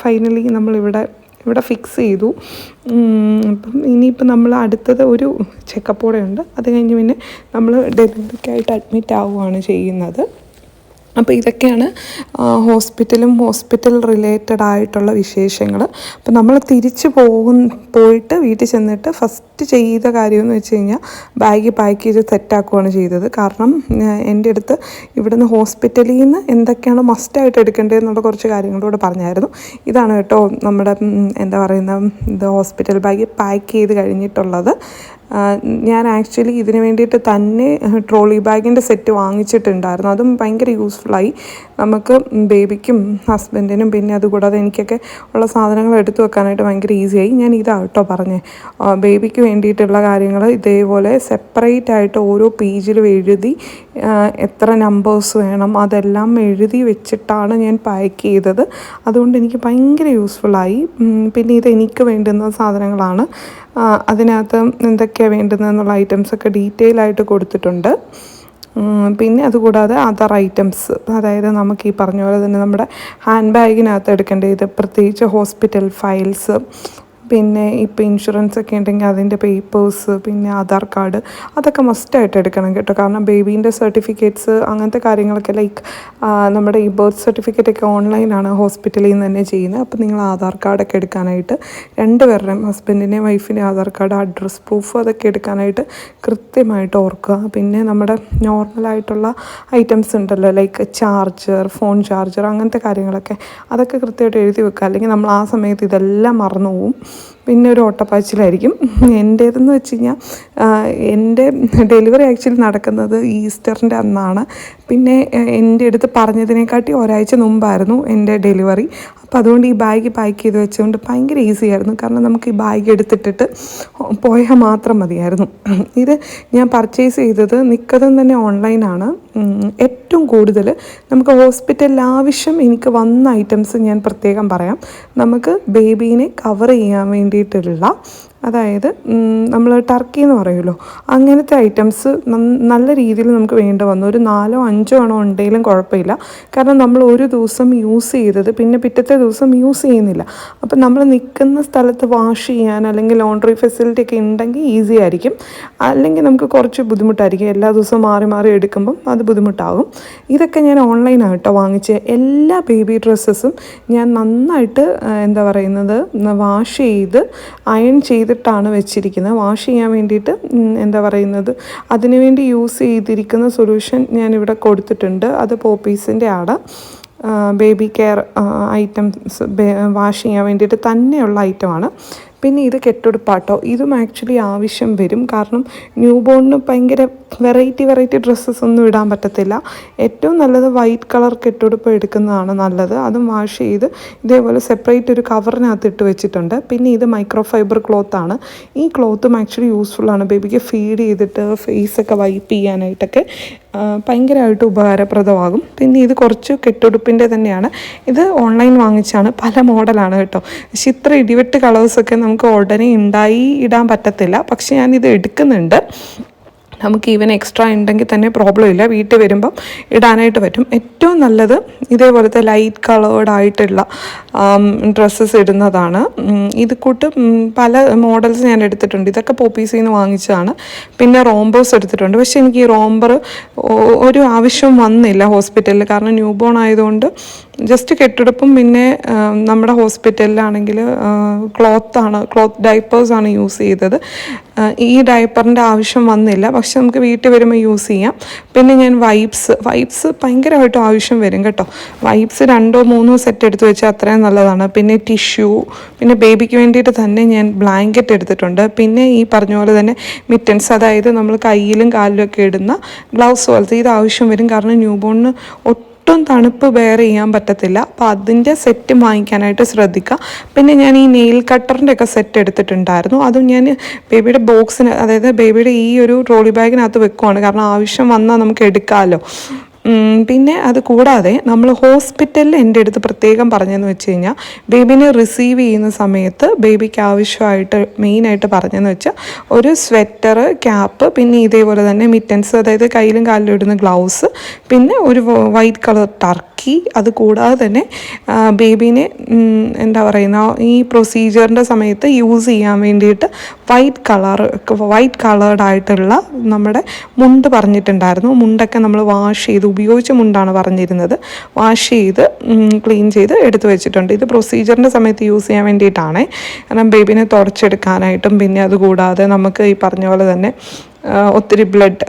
[SPEAKER 2] ഫൈനലി നമ്മളിവിടെ ഫിക്സ് ചെയ്തു. അപ്പം ഇനിയിപ്പോൾ നമ്മൾ അടുത്തത് ഒരു ചെക്കപ്പ് കൂടെ ഉണ്ട്. അത് കഴിഞ്ഞ് പിന്നെ നമ്മൾ ഡെലിവറിക്കായിട്ട് അഡ്മിറ്റ് ആവുകയാണ് ചെയ്യുന്നത്. അപ്പോൾ ഇതൊക്കെയാണ് ഹോസ്പിറ്റൽ റിലേറ്റഡ് ആയിട്ടുള്ള വിശേഷങ്ങൾ. അപ്പോൾ നമ്മൾ തിരിച്ച് പോയിട്ട് വീട്ടിൽ ചെന്നിട്ട് ഫസ്റ്റ് ചെയ്ത കാര്യമെന്ന് വെച്ച് കഴിഞ്ഞാൽ ബാഗ് പാക്ക് ചെയ്ത് സെറ്റാക്കുകയാണ് ചെയ്തത്. കാരണം എൻ്റെ അടുത്ത് ഇവിടുന്ന് ഹോസ്പിറ്റലിൽ നിന്ന് എന്തൊക്കെയാണ് മസ്റ്റായിട്ട് എടുക്കേണ്ടതെന്നുള്ള കുറച്ച് കാര്യങ്ങളോട് പറഞ്ഞായിരുന്നു. ഇതാണ് കേട്ടോ നമ്മുടെ എന്താ പറയുന്ന ഇത് ഹോസ്പിറ്റൽ ബാഗ് പാക്ക് ചെയ്ത് കഴിഞ്ഞിട്ടുള്ളത്. ഞാൻ ആക്ച്വലി ഇതിന് വേണ്ടിയിട്ട് തന്നെ ട്രോളി ബാഗിൻ്റെ സെറ്റ് വാങ്ങിച്ചിട്ടുണ്ടായിരുന്നു. അതും ഭയങ്കര യൂസ്ഫുള്ളായി. നമുക്ക് ബേബിക്കും ഹസ്ബൻഡിനും പിന്നെ അതുകൂടാതെ എനിക്കൊക്കെ ഉള്ള സാധനങ്ങൾ എടുത്തു വെക്കാനായിട്ട് ഭയങ്കര ഈസിയായി. ഞാൻ ഇതാണ് കേട്ടോ പറഞ്ഞത്. ബേബിക്ക് വേണ്ടിയിട്ടുള്ള കാര്യങ്ങൾ ഇതേപോലെ സെപ്പറേറ്റ് ആയിട്ട് ഓരോ പേജിലും എഴുതി എത്ര നമ്പേഴ്സ് വേണം അതെല്ലാം എഴുതി വെച്ചിട്ടാണ് ഞാൻ പാക്ക് ചെയ്തത്. അതുകൊണ്ട് എനിക്ക് ഭയങ്കര യൂസ്ഫുള്ളായി. പിന്നെ ഇത് എനിക്ക് വേണ്ടുന്ന സാധനങ്ങളാണ്. അതിനകത്ത് എന്തൊക്കെയാണ് വേണ്ടുന്നതെന്നുള്ള ഐറ്റംസൊക്കെ ഡീറ്റെയിൽ ആയിട്ട് കൊടുത്തിട്ടുണ്ട്. പിന്നെ അതുകൂടാതെ അതർ ഐറ്റംസ്, അതായത് നമുക്ക് ഈ പറഞ്ഞ പോലെ തന്നെ നമ്മുടെ ഹാൻഡ് ബാഗിനകത്ത് എടുക്കേണ്ടത് പ്രത്യേകിച്ച് ഹോസ്പിറ്റൽ ഫയൽസ്, പിന്നെ ഇപ്പോൾ ഇൻഷുറൻസ് ഒക്കെ ഉണ്ടെങ്കിൽ അതിൻ്റെ പേപ്പേഴ്സ്, പിന്നെ ആധാർ കാർഡ്, അതൊക്കെ മസ്റ്റായിട്ട് എടുക്കണം കേട്ടോ. കാരണം ബേബീൻ്റെ സർട്ടിഫിക്കറ്റ്സ് അങ്ങനത്തെ കാര്യങ്ങളൊക്കെ ലൈക്ക് നമ്മുടെ ഈ ബർത്ത് സർട്ടിഫിക്കറ്റൊക്കെ ഓൺലൈനാണ് ഹോസ്പിറ്റലിൽ നിന്ന് തന്നെ ചെയ്യുന്നത്. അപ്പോൾ നിങ്ങൾ ആധാർ കാർഡൊക്കെ എടുക്കാനായിട്ട് രണ്ടുപേരുടെയും ഹസ്ബൻഡിൻ്റെയും വൈഫിൻ്റെയും ആധാർ കാർഡ്, അഡ്രസ് പ്രൂഫ് അതൊക്കെ എടുക്കാനായിട്ട് കൃത്യമായിട്ട് ഓർക്കുക. പിന്നെ നമ്മുടെ നോർമലായിട്ടുള്ള ഐറ്റംസ് ഉണ്ടല്ലോ ലൈക്ക് ചാർജർ, ഫോൺ ചാർജർ, അങ്ങനത്തെ കാര്യങ്ങളൊക്കെ അതൊക്കെ കൃത്യമായിട്ട് എഴുതി വെക്കുക. അല്ലെങ്കിൽ നമ്മൾ ആ സമയത്ത് ഇതെല്ലാം മറന്നു പോവും. പിന്നെ ഒരു ഓട്ടപ്പാച്ചിലായിരിക്കും. എൻ്റേതെന്ന് വെച്ച് കഴിഞ്ഞാൽ എൻ്റെ ഡെലിവറി ആക്ച്വലി നടക്കുന്നത് ഈസ്റ്ററിൻ്റെ അന്നാണ്. പിന്നെ എൻ്റെ അടുത്ത് പറഞ്ഞതിനെക്കാട്ടി ഒരാഴ്ച മുമ്പായിരുന്നു എൻ്റെ ഡെലിവറി. അപ്പോൾ അതുകൊണ്ട് ഈ ബാഗ് പാക്ക് ചെയ്ത് വെച്ചുകൊണ്ട് ഭയങ്കര ഈസി ആയിരുന്നു. കാരണം നമുക്ക് ഈ ബാഗ് എടുത്തിട്ടിട്ട് പോയാൽ മാത്രം മതിയായിരുന്നു. ഇത് ഞാൻ പർച്ചേസ് ചെയ്തത് നിക്കതും തന്നെ ഓൺലൈനാണ്. ഏറ്റവും കൂടുതൽ നമുക്ക് ഹോസ്പിറ്റലിൽ ആവശ്യം എനിക്ക് വന്ന ഐറ്റംസ് ഞാൻ പ്രത്യേകം പറയാം. നമുക്ക് ബേബീനെ കവർ ചെയ്യാൻ വേണ്ടിയിട്ടുള്ള, അതായത് നമ്മൾ ടർക്കി എന്ന് പറയുമല്ലോ, അങ്ങനത്തെ ഐറ്റംസ് നല്ല രീതിയിൽ നമുക്ക് വേണ്ട വന്നു. ഒരു 4 or 5 ആണോ ഉണ്ടെങ്കിലും കുഴപ്പമില്ല. കാരണം നമ്മൾ ഒരു ദിവസം യൂസ് ചെയ്തത് പിന്നെ പിറ്റത്തെ ദിവസം യൂസ് ചെയ്യുന്നില്ല. അപ്പം നമ്മൾ നിൽക്കുന്ന സ്ഥലത്ത് വാഷ് ചെയ്യാൻ അല്ലെങ്കിൽ ലോണ്ട്രി ഫെസിലിറ്റി ഒക്കെ ഉണ്ടെങ്കിൽ ഈസി ആയിരിക്കും. അല്ലെങ്കിൽ നമുക്ക് കുറച്ച് ബുദ്ധിമുട്ടായിരിക്കും. എല്ലാ ദിവസവും മാറി മാറി എടുക്കുമ്പം അത് ബുദ്ധിമുട്ടാകും. ഇതൊക്കെ ഞാൻ ഓൺലൈനായിട്ടോ വാങ്ങിച്ച എല്ലാ ബേബി ഡ്രസ്സസും ഞാൻ നന്നായിട്ട് എന്താ പറയുന്നത് വാഷ് ചെയ്ത് അയൺ ചെയ്തിട്ടാണ് വെച്ചിരിക്കുന്നത്. വാഷ് ചെയ്യാൻ വേണ്ടിയിട്ട് എന്താ പറയുന്നത് അതിനു വേണ്ടി യൂസ് ചെയ്തിരിക്കുന്ന സൊല്യൂഷൻ ഞാനിവിടെ കൊടുത്തിട്ടുണ്ട്. അത് പോപ്പീസിൻ്റെ ആണ്. ബേബി കെയർ ഐറ്റംസ് വാഷ് ചെയ്യാൻ വേണ്ടിയിട്ട് തന്നെയുള്ള ഐറ്റമാണ്. പിന്നെ ഇത് കെട്ടുടുപ്പാട്ടോ. ഇതും ആക്ച്വലി ആവശ്യം വരും. കാരണം ന്യൂ ബോണിന് ഭയങ്കര വെറൈറ്റി ഡ്രസ്സസ് ഒന്നും ഇടാൻ പറ്റത്തില്ല. ഏറ്റവും നല്ലത് വൈറ്റ് കളർ കെട്ടുടുപ്പ് എടുക്കുന്നതാണ് നല്ലത്. അതും വാഷ് ചെയ്ത് ഇതേപോലെ സെപ്പറേറ്റ് ഒരു കവറിനകത്ത് ഇട്ട് വെച്ചിട്ടുണ്ട്. പിന്നെ ഇത് മൈക്രോ ഫൈബർ ക്ലോത്താണ്. ഈ ക്ലോത്തും ആക്ച്വലി യൂസ്ഫുള്ളാണ്. ബേബിക്ക് ഫീഡ് ചെയ്തിട്ട് ഫേസൊക്കെ വൈപ്പ് ചെയ്യാനായിട്ടൊക്കെ ഭയങ്കരമായിട്ട് ഉപകാരപ്രദമാകും. പിന്നെ ഇത് കുറച്ച് കെട്ടുടുപ്പിൻ്റെ തന്നെയാണ്. ഇത് ഓൺലൈൻ വാങ്ങിച്ചാണ്. പല മോഡലാണ് കേട്ടോ. പക്ഷെ ഇത്ര ഇടിവെട്ട് കളേഴ്സൊക്കെ നമുക്ക് ഉടനെ ഉണ്ടായി ഇടാൻ പറ്റത്തില്ല. പക്ഷെ ഞാനിത് എടുക്കുന്നുണ്ട്. നമുക്ക് ഈവൻ എക്സ്ട്രാ ഉണ്ടെങ്കിൽ തന്നെ പ്രോബ്ലം ഇല്ല. വീട്ടിൽ വരുമ്പം ഇടാനായിട്ട് പറ്റും. ഏറ്റവും നല്ലത് ഇതേപോലത്തെ ലൈറ്റ് കളേർഡ് ആയിട്ടുള്ള ഡ്രസ്സസ് ഇടുന്നതാണ്. ഇത് കൂട്ട് പല മോഡൽസ് ഞാൻ എടുത്തിട്ടുണ്ട്. ഇതൊക്കെ പോപ്പീസിൽ നിന്ന് വാങ്ങിച്ചതാണ്. പിന്നെ റോംബോസ് എടുത്തിട്ടുണ്ട്. പക്ഷേ എനിക്ക് ഈ റോംബർ ഒരു ആവശ്യം വന്നില്ല ഹോസ്പിറ്റലിൽ. കാരണം ന്യൂ ബോൺ ആയതുകൊണ്ട് ജസ്റ്റ് കെട്ടുടുപ്പും പിന്നെ നമ്മുടെ ഹോസ്പിറ്റലിലാണെങ്കിൽ ക്ലോത്ത് ഡൈപ്പേഴ്സാണ് യൂസ് ചെയ്തത്. ഈ ഡയപ്പറിൻ്റെ ആവശ്യം വന്നില്ല. പക്ഷെ നമുക്ക് വീട്ടിൽ വരുമ്പോൾ യൂസ് ചെയ്യാം. പിന്നെ ഞാൻ വൈപ്സ് ഭയങ്കരമായിട്ട് ആവശ്യം വരും കേട്ടോ. വൈപ്സ് 2 or 3 സെറ്റ് എടുത്ത് വെച്ചാൽ അത്രയും നല്ലതാണ്. പിന്നെ ടിഷ്യൂ, പിന്നെ ബേബിക്ക് വേണ്ടിയിട്ട് തന്നെ ഞാൻ ബ്ലാങ്കറ്റ് എടുത്തിട്ടുണ്ട്. പിന്നെ ഈ പറഞ്ഞ പോലെ തന്നെ മിറ്റൻസ്, അതായത് നമ്മൾ കയ്യിലും കാലിലും ഒക്കെ ഇടുന്ന ഗ്ലൗസ് പോലത്തെ ഇത് ആവശ്യം വരും. കാരണം ന്യൂ ബോണിന് ഒട്ടും തണുപ്പ് ബെയർ ചെയ്യാൻ പറ്റത്തില്ല. അപ്പോൾ അതിൻ്റെ സെറ്റ് വാങ്ങിക്കാനായിട്ട് ശ്രദ്ധിക്കുക. പിന്നെ ഞാൻ ഈ നെയിൽ കട്ടറിൻ്റെ ഒക്കെ സെറ്റ് എടുത്തിട്ടുണ്ടായിരുന്നു. അതും ഞാൻ ബേബിയുടെ ബോക്സിന്, അതായത് ബേബിയുടെ ഈ ഒരു ട്രോളി ബാഗിനകത്ത് വെക്കുവാണ്. കാരണം ആവശ്യം വന്നാൽ നമുക്ക് എടുക്കാമല്ലോ. പിന്നെ അത് കൂടാതെ നമ്മൾ ഹോസ്പിറ്റലിൽ എൻ്റെ അടുത്ത് പ്രത്യേകം പറഞ്ഞതെന്ന് വെച്ച് കഴിഞ്ഞാൽ ബേബിനെ റിസീവ് ചെയ്യുന്ന സമയത്ത് ബേബിക്ക് ആവശ്യമായിട്ട് മെയിനായിട്ട് പറഞ്ഞതെന്ന് വെച്ചാൽ ഒരു സ്വെറ്റർ, ക്യാപ്പ്, പിന്നെ ഇതേപോലെ തന്നെ മിറ്റൻസ്, അതായത് കയ്യിലും കാലിലും ഇടുന്ന ഗ്ലൗസ്, പിന്നെ ഒരു വൈറ്റ് കളർ ടർക്കി, ബാക്കി അത് കൂടാതെ തന്നെ ബേബീനെ എന്താ പറയുന്ന ഈ പ്രൊസീജിയറിൻ്റെ സമയത്ത് യൂസ് ചെയ്യാൻ വേണ്ടിയിട്ട് വൈറ്റ് കളേർഡായിട്ടുള്ള നമ്മുടെ മുണ്ട് പറഞ്ഞിട്ടുണ്ടായിരുന്നു. മുണ്ടൊക്കെ നമ്മൾ വാഷ് ചെയ്ത് ഉപയോഗിച്ച മുണ്ടാണ് പറഞ്ഞിരുന്നത്. വാഷ് ചെയ്ത് ക്ലീൻ ചെയ്ത് എടുത്തു വെച്ചിട്ടുണ്ട്. ഇത് പ്രൊസീജിയറിൻ്റെ സമയത്ത് യൂസ് ചെയ്യാൻ വേണ്ടിയിട്ടാണ്. കാരണം ബേബീനെ തുടച്ചെടുക്കാനായിട്ടും പിന്നെ അതുകൂടാതെ നമുക്ക് ഈ പറഞ്ഞ പോലെ തന്നെ ഒത്തിരി ബ്ലഡ്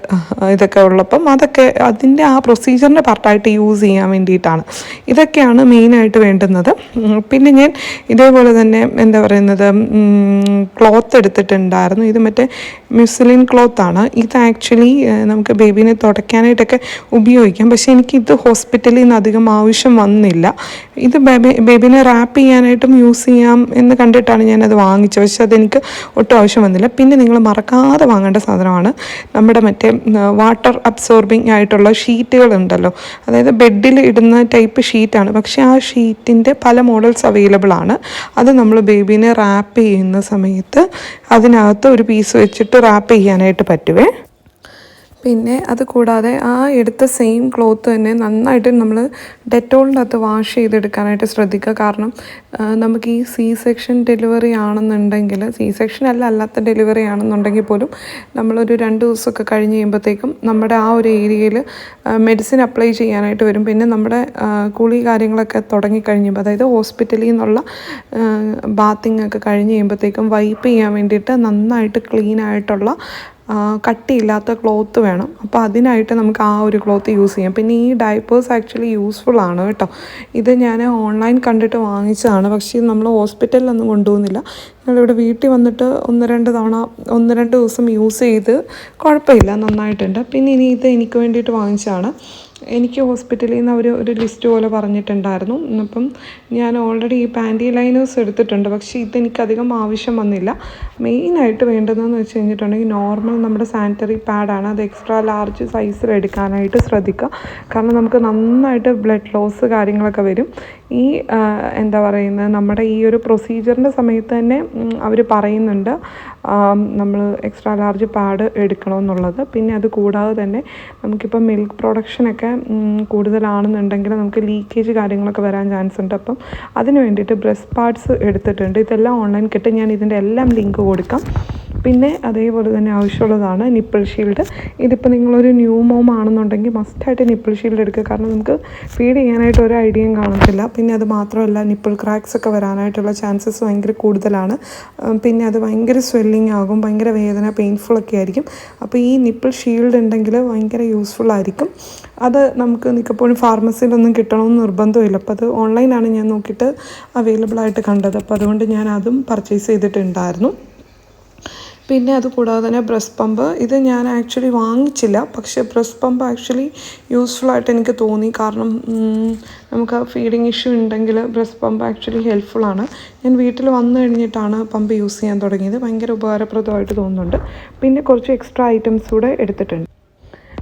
[SPEAKER 2] ഇതൊക്കെ ഉള്ളപ്പം അതൊക്കെ അതിൻ്റെ ആ പ്രൊസീജിയറിൻ്റെ പാർട്ടായിട്ട് യൂസ് ചെയ്യാൻ വേണ്ടിയിട്ടാണ്. ഇതൊക്കെയാണ് മെയിനായിട്ട് വേണ്ടുന്നത്. പിന്നെ ഞാൻ ഇതേപോലെ തന്നെ എന്താ പറയുന്നത് ക്ലോത്ത് എടുത്തിട്ടുണ്ടായിരുന്നു. ഇത് മറ്റേ മുസ്ലിൻ ക്ലോത്താണ്. ഇത് ആക്ച്വലി നമുക്ക് ബേബീനെ തുടയ്ക്കാനായിട്ടൊക്കെ ഉപയോഗിക്കാം. പക്ഷേ എനിക്കിത് ഹോസ്പിറ്റലിൽ നിന്ന് അധികം ആവശ്യം വന്നില്ല. ഇത് ബേബീനെ റാപ്പ് ചെയ്യാനായിട്ടും യൂസ് ചെയ്യാം എന്ന് കണ്ടിട്ടാണ് ഞാനത് വാങ്ങിച്ചത്. പക്ഷെ അതെനിക്ക് ഒട്ടും ആവശ്യം വന്നില്ല. പിന്നെ നിങ്ങൾ മറക്കാതെ വാങ്ങേണ്ട സാധനമാണ് നമ്മുടെ മറ്റേ വാട്ടർ അബ്സോർബിങ് ആയിട്ടുള്ള ഷീറ്റുകൾ ഉണ്ടല്ലോ. അതായത് ബെഡിൽ ഇടുന്ന ടൈപ്പ് ഷീറ്റാണ്. പക്ഷേ ആ ഷീറ്റിൻ്റെ പല മോഡൽസ് അവൈലബിൾ ആണ്. അത് നമ്മൾ ബേബീനെ റാപ്പ് ചെയ്യുന്ന സമയത്ത് അതിനകത്ത് ഒരു പീസ് വെച്ചിട്ട് റാപ്പ് ചെയ്യാനായിട്ട് പറ്റുവേ. പിന്നെ അത് കൂടാതെ ആ എടുത്ത സെയിം ക്ലോത്ത് തന്നെ നന്നായിട്ട് നമ്മൾ ഡെറ്റോളിൻ്റെ അകത്ത് വാഷ് ചെയ്തെടുക്കാനായിട്ട് ശ്രദ്ധിക്കുക. കാരണം നമുക്ക് ഈ സി സെക്ഷൻ ഡെലിവറി ആണെന്നുണ്ടെങ്കിൽ, സി സെക്ഷൻ അല്ലാത്ത ഡെലിവറി ആണെന്നുണ്ടെങ്കിൽ പോലും നമ്മളൊരു 2 ദിവസമൊക്കെ കഴിഞ്ഞ് കഴിയുമ്പോഴത്തേക്കും നമ്മുടെ ആ ഒരു ഏരിയയിൽ മെഡിസിൻ അപ്ലൈ ചെയ്യാനായിട്ട് വരും. പിന്നെ നമ്മുടെ കുളി കാര്യങ്ങളൊക്കെ തുടങ്ങിക്കഴിയുമ്പോൾ, അതായത് ഹോസ്പിറ്റലിൽ നിന്നുള്ള ബാത്തിങ് ഒക്കെ കഴിഞ്ഞ് കഴിയുമ്പോഴത്തേക്കും വൈപ്പ് ചെയ്യാൻ വേണ്ടിയിട്ട് നന്നായിട്ട് ക്ലീൻ ആയിട്ടുള്ള കട്ടിയില്ലാത്ത ക്ലോത്ത് വേണം. അപ്പോൾ അതിനായിട്ട് നമുക്ക് ആ ഒരു ക്ലോത്ത് യൂസ് ചെയ്യാം. പിന്നെ ഈ ഡയപ്പേഴ്സ് ആക്ച്വലി യൂസ്ഫുൾ ആണ് കേട്ടോ. ഇത് ഞാൻ ഓൺലൈൻ കണ്ടിട്ട് വാങ്ങിച്ചതാണ്. പക്ഷേ നമ്മൾ ഹോസ്പിറ്റലിലൊന്നും കൊണ്ടുപോകുന്നില്ല. ഞങ്ങളിവിടെ വീട്ടിൽ വന്നിട്ട് 1-2 ദിവസം യൂസ് ചെയ്ത് കുഴപ്പമില്ല, നന്നായിട്ടുണ്ട്. പിന്നെ ഇനി ഇത് എനിക്ക് വേണ്ടിയിട്ട് വാങ്ങിച്ചതാണ്. എനിക്ക് ഹോസ്പിറ്റലിൽ നിന്ന് അവർ ഒരു ലിസ്റ്റ് പോലെ പറഞ്ഞിട്ടുണ്ടായിരുന്നു. അപ്പം ഞാൻ ഓൾറെഡി ഈ പാൻറ്റി ലൈനേഴ്സ് എടുത്തിട്ടുണ്ട്. പക്ഷേ ഇതെനിക്കധികം ആവശ്യം വന്നില്ല. മെയിനായിട്ട് വേണ്ടതെന്ന് വെച്ച് കഴിഞ്ഞിട്ടുണ്ടെങ്കിൽ നോർമൽ നമ്മുടെ സാനിറ്ററി പാഡാണ്. അത് എക്സ്ട്രാ ലാർജ് സൈസിൽ എടുക്കാനായിട്ട് ശ്രദ്ധിക്കുക. കാരണം നമുക്ക് നന്നായിട്ട് ബ്ലഡ് ലോസ് കാര്യങ്ങളൊക്കെ വരും. ഈ എന്താ പറയുന്നത്, നമ്മുടെ ഈ ഒരു പ്രൊസീജിയറിൻ്റെ സമയത്ത് തന്നെ അവർ പറയുന്നുണ്ട് നമ്മൾ എക്സ്ട്രാ ലാർജ് പാഡ് എടുക്കണമെന്നുള്ളത്. പിന്നെ അത് കൂടാതെ തന്നെ നമുക്കിപ്പോൾ മിൽക്ക് പ്രൊഡക്ഷനൊക്കെ കൂടുതലാണെന്നുണ്ടെങ്കിൽ നമുക്ക് ലീക്കേജ് കാര്യങ്ങളൊക്കെ വരാൻ ചാൻസ് ഉണ്ട്. അപ്പം അതിന് വേണ്ടിയിട്ട് ബ്രസ്റ്റ് പാഡ്സ് എടുത്തിട്ടുണ്ട്. ഇതെല്ലാം ഓൺലൈൻ കിട്ടും. ഞാൻ ഇതിൻ്റെ എല്ലാം ലിങ്ക് കൊടുക്കാം. പിന്നെ അതേപോലെ തന്നെ ആവശ്യമുള്ളതാണ് നിപ്പിൾ ഷീൽഡ്. ഇതിപ്പോൾ നിങ്ങളൊരു ന്യൂ മോം ആണെന്നുണ്ടെങ്കിൽ മസ്റ്റായിട്ട് നിപ്പിൾ ഷീൽഡ് എടുക്കുക. കാരണം നമുക്ക് ഫീഡ് ചെയ്യാനായിട്ട് ഒരു ഐഡിയയും കാണത്തില്ല. പിന്നെ അത് മാത്രമല്ല നിപ്പിൾ ക്രാക്സ് ഒക്കെ വരാനായിട്ടുള്ള ചാൻസസ് ഭയങ്കര കൂടുതലാണ്. പിന്നെ അത് ഭയങ്കര സ്വെല്ലിങ് ആകും, ഭയങ്കര വേദന, പെയിൻഫുള്ളൊക്കെ ആയിരിക്കും. അപ്പോൾ ഈ നിപ്പിൾ ഷീൽഡ് ഉണ്ടെങ്കിൽ ഭയങ്കര യൂസ്ഫുൾ ആയിരിക്കും. അത് നമുക്ക് മിക്കപ്പോഴും ഫാർമസിയിലൊന്നും കിട്ടണമെന്ന് നിർബന്ധമില്ല. അപ്പോൾ അത് ഓൺലൈനാണ് ഞാൻ നോക്കിയിട്ട് അവൈലബിൾ ആയിട്ട് കണ്ടത്. അപ്പോൾ അതുകൊണ്ട് ഞാൻ അതും പർച്ചേസ് ചെയ്തിട്ടുണ്ടായിരുന്നു. പിന്നെ അത് കൂടാതെ തന്നെ ബ്രസ്റ്റ് പമ്പ്, ഇത് ഞാൻ ആക്ച്വലി വാങ്ങിച്ചില്ല. പക്ഷേ ബ്രസ്റ്റ് പമ്പ് ആക്ച്വലി യൂസ്ഫുള്ളായിട്ട് എനിക്ക് തോന്നി. കാരണം നമുക്ക് ഫീഡിങ് ഇഷ്യൂ ഉണ്ടെങ്കിൽ ബ്രസ്റ്റ് പമ്പ് ആക്ച്വലി ഹെൽപ്ഫുള്ളാണ്. ഞാൻ വീട്ടിൽ വന്നു കഴിഞ്ഞിട്ടാണ് പമ്പ് യൂസ് ചെയ്യാൻ തുടങ്ങിയത്. ഭയങ്കര ഉപകാരപ്രദമായിട്ട് തോന്നുന്നുണ്ട്. പിന്നെ കുറച്ച് എക്സ്ട്രാ ഐറ്റംസ് കൂടെ എടുത്തിട്ടുണ്ട്.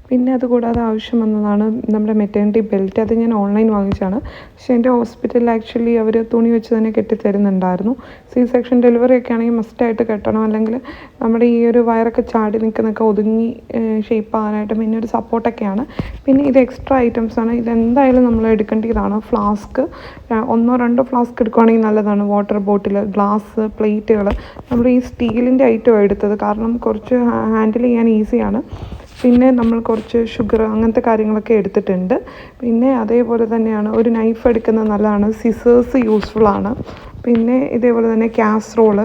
[SPEAKER 2] പിന്നെ അതുകൂടാതെ ആവശ്യം വന്നതാണ് നമ്മുടെ മെറ്റേണിറ്റി ബെൽറ്റ്. അത് ഞാൻ ഓൺലൈൻ വാങ്ങിച്ചതാണ്. പക്ഷേ എൻ്റെ ഹോസ്പിറ്റലിൽ ആക്ച്വലി അവർ തുണി വെച്ച് തന്നെ കെട്ടിത്തരുന്നുണ്ടായിരുന്നു. സി സെക്ഷൻ ഡെലിവറി ഒക്കെ ആണെങ്കിൽ മസ്റ്റായിട്ട് കെട്ടണം. അല്ലെങ്കിൽ നമ്മുടെ ഈ ഒരു വയറൊക്കെ ചാടി നിൽക്കുന്നൊക്കെ ഒതുങ്ങി ഷേപ്പ് ആകാനായിട്ട് പിന്നെ ഒരു സപ്പോർട്ടൊക്കെയാണ്. പിന്നെ ഇത് എക്സ്ട്രാ ഐറ്റംസാണ്. ഇതെന്തായാലും നമ്മൾ എടുക്കേണ്ടതാണ്. ഫ്ലാസ്ക് 1-2 ഫ്ലാസ്ക് എടുക്കുകയാണെങ്കിൽ നല്ലതാണ്. വാട്ടർ ബോട്ടിൽ, ഗ്ലാസ്, പ്ലേറ്റുകൾ. നമ്മൾ ഈ സ്റ്റീലിൻ്റെ ഐറ്റം എടുത്തത്. കാരണം കുറച്ച് ഹാൻഡിൽ ചെയ്യാൻ ഈസിയാണ്. പിന്നെ നമ്മൾ കുറച്ച് ഷുഗർ അങ്ങനത്തെ കാര്യങ്ങളൊക്കെ എടുത്തിട്ടുണ്ട്. പിന്നെ അതേപോലെ തന്നെയാണ് ഒരു നൈഫ് എടുക്കുന്നത് നല്ലതാണ്. സിസേഴ്സ് യൂസ്ഫുള്ളാണ്. പിന്നെ ഇതേപോലെ തന്നെ കാസറോള്,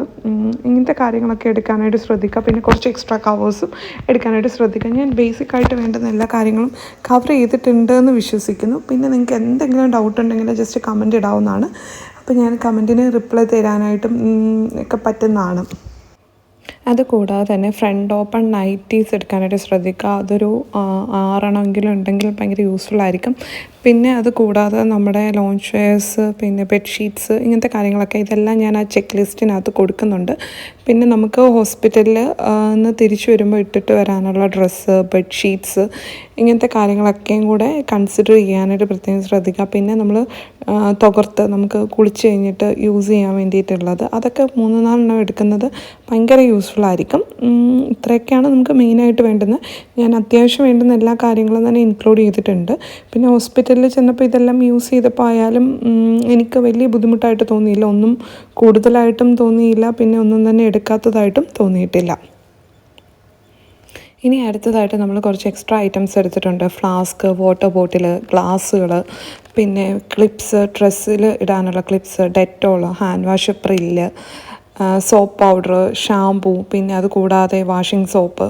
[SPEAKER 2] ഇങ്ങനത്തെ കാര്യങ്ങളൊക്കെ എടുക്കാനായിട്ട് ശ്രദ്ധിക്കുക. പിന്നെ കുറച്ച് എക്സ്ട്രാ കവേഴ്സും എടുക്കാനായിട്ട് ശ്രദ്ധിക്കുക. ഞാൻ ബേസിക്കായിട്ട് വേണ്ടുന്ന എല്ലാ കാര്യങ്ങളും കവർ ചെയ്തിട്ടുണ്ട് എന്ന് വിശ്വസിക്കുന്നു. പിന്നെ നിങ്ങൾക്ക് എന്തെങ്കിലും ഡൗട്ട് ഉണ്ടെങ്കിൽ ജസ്റ്റ് കമൻറ്റ് ഇടാവുന്നതാണ്. അപ്പോൾ ഞാൻ കമൻറ്റിന് റിപ്ലൈ തരാനായിട്ടും ഒക്കെ പറ്റുന്നതാണ്. അതുകൂടാതെ തന്നെ ഫ്രണ്ട് ഓപ്പൺ നൈറ്റീസ് എടുക്കാനായിട്ട് ശ്രദ്ധിക്കുക. അതൊരു 6 ഉണ്ടെങ്കിൽ ഭയങ്കര യൂസ്ഫുൾ ആയിരിക്കും. പിന്നെ അത് കൂടാതെ നമ്മുടെ ലോഞ്ച് വെയർസ്, പിന്നെ ബെഡ്ഷീറ്റ്സ്, ഇങ്ങനത്തെ കാര്യങ്ങളൊക്കെ ഇതെല്ലാം ഞാൻ ആ ചെക്ക് ലിസ്റ്റിനകത്ത് കൊടുക്കുന്നുണ്ട്. പിന്നെ നമുക്ക് ഹോസ്പിറ്റലിൽ നിന്ന് തിരിച്ചു വരുമ്പോൾ ഇട്ടിട്ട് വരാനുള്ള ഡ്രസ്സ്, ബെഡ്ഷീറ്റ്സ്, ഇങ്ങനത്തെ കാര്യങ്ങളൊക്കെയും കൂടെ കൺസിഡർ ചെയ്യാനായിട്ട് പ്രത്യേകം ശ്രദ്ധിക്കുക. പിന്നെ നമ്മൾ തുകർത്ത് നമുക്ക് കുളിച്ച് കഴിഞ്ഞിട്ട് യൂസ് ചെയ്യാൻ വേണ്ടിയിട്ടുള്ളത്, അതൊക്കെ 3-4 എടുക്കുന്നത് ഭയങ്കര യൂസ്ഫുൾ ആയിരിക്കും. ഇത്രയൊക്കെയാണ് നമുക്ക് മെയിനായിട്ട് വേണ്ടുന്നത്. ഞാൻ അത്യാവശ്യം വേണ്ടുന്ന എല്ലാ കാര്യങ്ങളും തന്നെ ഇൻക്ലൂഡ് ചെയ്തിട്ടുണ്ട്. പിന്നെ ഹോസ്പിറ്റലിൽ ചെന്നപ്പോൾ ഇതെല്ലാം യൂസ് ചെയ്തപ്പോൾ ആയാലും എനിക്ക് വലിയ ബുദ്ധിമുട്ടായിട്ട് തോന്നിയില്ല. ഒന്നും കൂടുതലായിട്ടും തോന്നിയില്ല, പിന്നെ ഒന്നും തന്നെ എടുക്കാത്തതായിട്ടും തോന്നിയിട്ടില്ല. ഇനി അടുത്തതായിട്ട് നമ്മൾ കുറച്ച് എക്സ്ട്രാ ഐറ്റംസ് എടുത്തിട്ടുണ്ട്. ഫ്ലാസ്ക്, വാട്ടർ ബോട്ടിൽ, ഗ്ലാസ്സുകൾ, പിന്നെ ക്ലിപ്സ്, ഡ്രസ്സിൽ ഇടാനുള്ള clips, Dettol, hand wash, Pril, soap powder, shampoo, പിന്നെ അത് കൂടാതെ വാഷിംഗ് സോപ്പ്,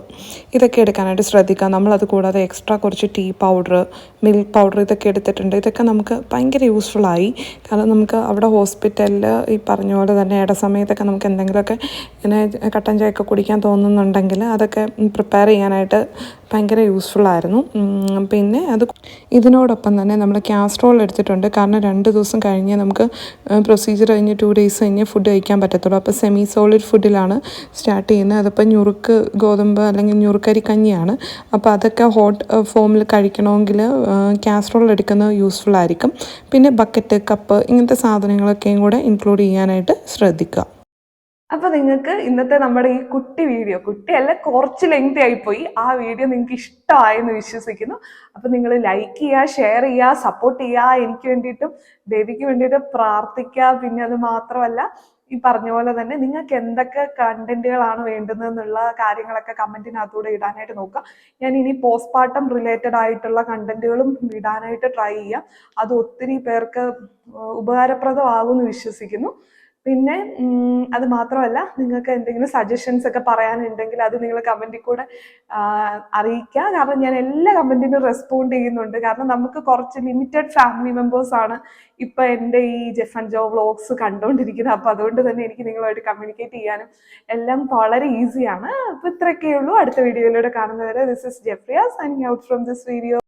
[SPEAKER 2] ഇതൊക്കെ എടുക്കാനായിട്ട് ശ്രദ്ധിക്കുക. നമ്മളത് കൂടാതെ എക്സ്ട്രാ കുറച്ച് ടീ പൗഡർ, മിൽക്ക് പൗഡർ, ഇതൊക്കെ എടുത്തിട്ടുണ്ട്. ഇതൊക്കെ നമുക്ക് ഭയങ്കര യൂസ്ഫുള്ളായി. കാരണം നമുക്ക് അവിടെ ഹോസ്പിറ്റലിൽ ഈ പറഞ്ഞ പോലെ തന്നെ ഇടസമയത്തൊക്കെ നമുക്ക് എന്തെങ്കിലുമൊക്കെ ഇങ്ങനെ കട്ടൻ ചായയൊക്കെ കുടിക്കാൻ തോന്നുന്നുണ്ടെങ്കിൽ അതൊക്കെ പ്രിപ്പയർ ചെയ്യാനായിട്ട് ഭയങ്കര യൂസ്ഫുള്ളായിരുന്നു. പിന്നെ ഇതിനോടൊപ്പം തന്നെ നമ്മൾ കാസ്ട്രോൾ എടുത്തിട്ടുണ്ട്. കാരണം 2 ദിവസം കഴിഞ്ഞ് നമുക്ക് പ്രൊസീജിയർ കഴിഞ്ഞ് 2 ഡേയ്സ് കഴിഞ്ഞ് ഫുഡ് കഴിക്കാൻ പറ്റത്തുള്ളൂ. അപ്പോൾ സെമി സോളിഡ് ഫുഡിലാണ് സ്റ്റാർട്ട് ചെയ്യുന്നത്. അതിപ്പോൾ ഞുറുക്ക് ഗോതമ്പ് അല്ലെങ്കിൽ ഞുറുക്കരി കഞ്ഞിയാണ്. അപ്പോൾ അതൊക്കെ ഹോട്ട് ഫോമിൽ കഴിക്കണമെങ്കിൽ കാസ്ട്രോൾ എടുക്കുന്നത് യൂസ്ഫുൾ ആയിരിക്കും. പിന്നെ ബക്കറ്റ്, കപ്പ്, ഇങ്ങനത്തെ സാധനങ്ങളൊക്കെയും കൂടെ ഇൻക്ലൂഡ് ചെയ്യാനായിട്ട് ശ്രദ്ധിക്കുക.
[SPEAKER 1] അപ്പൊ നിങ്ങൾക്ക് ഇന്നത്തെ നമ്മുടെ ഈ കുട്ടിയല്ല, കുറച്ച് ലെങ്തി ആയിപ്പോയി. ആ വീഡിയോ നിങ്ങൾക്ക് ഇഷ്ടമായെന്ന് വിശ്വസിക്കുന്നു. അപ്പൊ നിങ്ങൾ ലൈക്ക് ചെയ്യുക, ഷെയർ ചെയ്യുക, സപ്പോർട്ട് ചെയ്യുക. എനിക്ക് വേണ്ടിയിട്ടും ബേബിക്ക് വേണ്ടിയിട്ടും പ്രാർത്ഥിക്കുക. പിന്നെ അത് മാത്രമല്ല, ഈ പറഞ്ഞ പോലെ തന്നെ നിങ്ങൾക്ക് എന്തൊക്കെ കണ്ടന്റുകളാണ് വേണ്ടുന്നതെന്നുള്ള കാര്യങ്ങളൊക്കെ കമന്റിനകത്തൂടെ ഇടാനായിട്ട് നോക്കുക. ഞാൻ ഇനി പോസ്റ്റ്മോർട്ടം റിലേറ്റഡ് ആയിട്ടുള്ള കണ്ടന്റുകളും ഇടാനായിട്ട് ട്രൈ ചെയ്യാം. അത് ഒത്തിരി പേർക്ക് ഉപകാരപ്രദമാകുമെന്ന് വിശ്വസിക്കുന്നു. പിന്നെ അത് മാത്രമല്ല, നിങ്ങൾക്ക് എന്തെങ്കിലും സജഷൻസ് ഒക്കെ പറയാനുണ്ടെങ്കിൽ അത് നിങ്ങൾ കമന്റിൽ കൂടെ അറിയിക്കുക. കാരണം ഞാൻ എല്ലാ കമന്റിനും റെസ്പോണ്ട് ചെയ്യുന്നുണ്ട്. കാരണം നമുക്ക് കുറച്ച് ലിമിറ്റഡ് ഫാമിലി മെമ്പേഴ്സ് ആണ് ഇപ്പൊ എൻ്റെ ഈ ജെഫ് ആൻഡ് ജോ വ്ലോഗ്സ് കണ്ടുകൊണ്ടിരിക്കുന്നത്. അപ്പൊ അതുകൊണ്ട് തന്നെ എനിക്ക് നിങ്ങളുമായിട്ട് കമ്മ്യൂണിക്കേറ്റ് ചെയ്യാനും എല്ലാം വളരെ ഈസിയാണ്. അപ്പൊ ഇത്രയൊക്കെ ഉള്ളൂ. അടുത്ത വീഡിയോയിലൂടെ കാണുന്നവരെ, ദിസ് ഇസ് ജെഫ്രിയ signing out from this video.